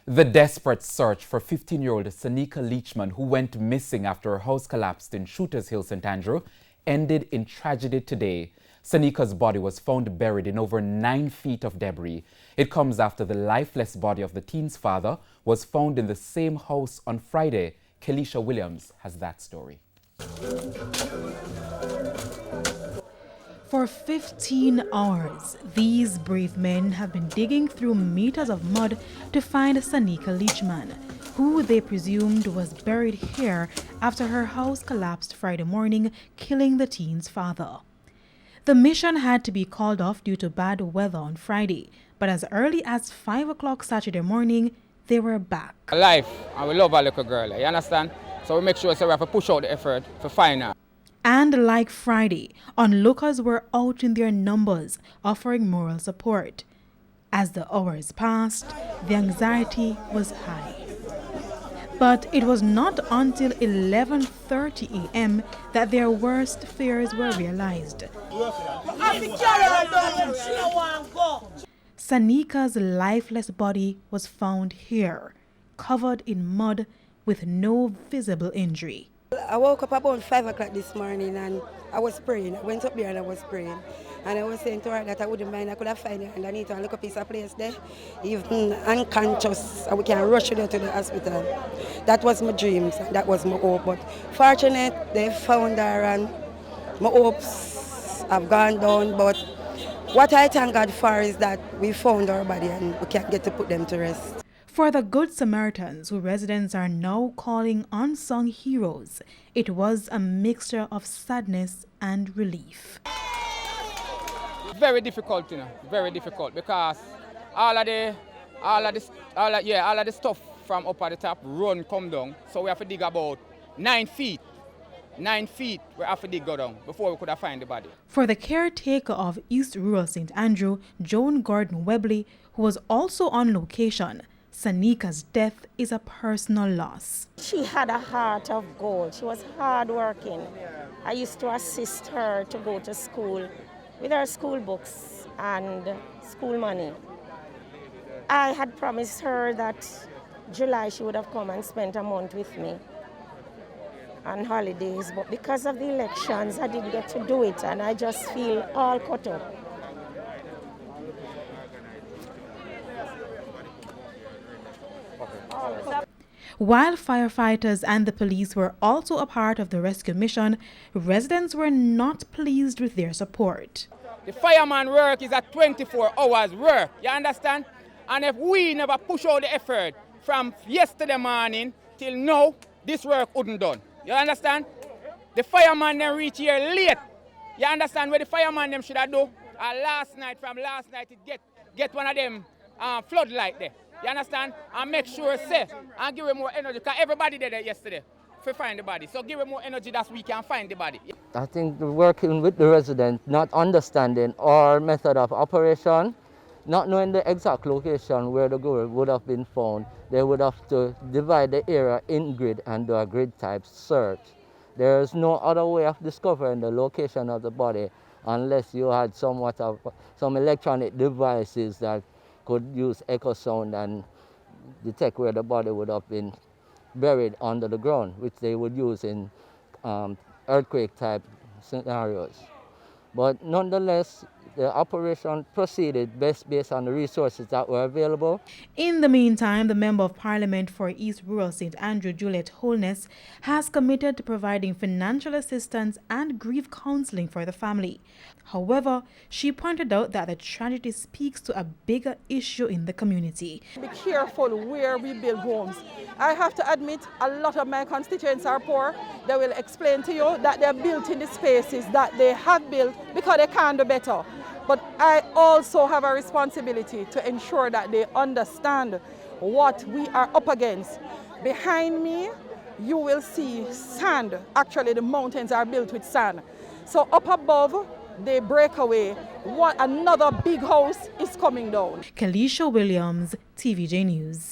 The desperate search for 15-year-old Sanika Leachman, who went missing after her house collapsed in Shooters Hill, St. Andrew, ended in tragedy today. Sanika's body was found buried in over 9 feet of debris. It comes after the lifeless body of the teen's father was found in the same house on Friday. Kelisha Williams has that story. For 15 hours, these brave men have been digging through meters of mud to find Sanika Leachman, who they presumed was buried here after her house collapsed Friday morning, killing the teen's father. The mission had to be called off due to bad weather on Friday, but as early as 5 o'clock Saturday morning, they were back. Life, and we love our little girl, you understand? So we make sure we have to push out the effort to find her. And like Friday, onlookers were out in their numbers, offering moral support. As the hours passed, the anxiety was high. But it was not until 11:30 a.m. that their worst fears were realized. Sanika's lifeless body was found here, covered in mud with no visible injury. I woke up about 5 o'clock this morning and I was praying. I went up there and I was praying. And I was saying to her that I wouldn't mind, I could have found her underneath and look a piece of place there. Even unconscious, and we can rush her to the hospital. That was my dreams and that was my hope. But fortunate, they found her and my hopes have gone down. But what I thank God for is that we found our body and we can't get to put them to rest. For the Good Samaritans, who residents are now calling unsung heroes, it was a mixture of sadness and relief. Very difficult, very difficult, because all of the stuff from up at the top come down, so we have to dig about 9 feet. 9 feet we have to dig go down before we could have find the body. For the caretaker of East Rural St. Andrew, Joan Gordon Webley, who was also on location, Sanika's death is a personal loss. She had a heart of gold. She was hardworking. I used to assist her to go to school with her school books and school money. I had promised her that July she would have come and spent a month with me on holidays, but because of the elections I didn't get to do it and I just feel all cut up. While firefighters and the police were also a part of the rescue mission, residents were not pleased with their support. The fireman work is a 24 hours work, you understand? And if we never push out the effort from yesterday morning till now, this work wouldn't done. You understand? The fireman then reach here late. You understand what the fireman them should have done? From last night it get one of them floodlight there. You understand? And make sure safe and give him more energy. Because everybody did it yesterday to find the body. So give him more energy that we can find the body. I think working with the resident, not understanding our method of operation, not knowing the exact location where the girl would have been found, they would have to divide the area in grid and do a grid type search. There is no other way of discovering the location of the body unless you had some electronic devices that could use echo sound and detect where the body would have been buried under the ground, which they would use in earthquake type scenarios. But nonetheless, the operation proceeded best based on the resources that were available. In the meantime, the Member of Parliament for East Rural St. Andrew, Juliet Holness, has committed to providing financial assistance and grief counseling for the family. However, she pointed out that the tragedy speaks to a bigger issue in the community. Be careful where we build homes. I have to admit, a lot of my constituents are poor. They will explain to you that they're built in the spaces that they have built because they can do better. But I also have a responsibility to ensure that they understand what we are up against. Behind me, you will see sand. Actually, the mountains are built with sand. So up above, they break away. Another big house is coming down. Kelisha Williams, TVJ News.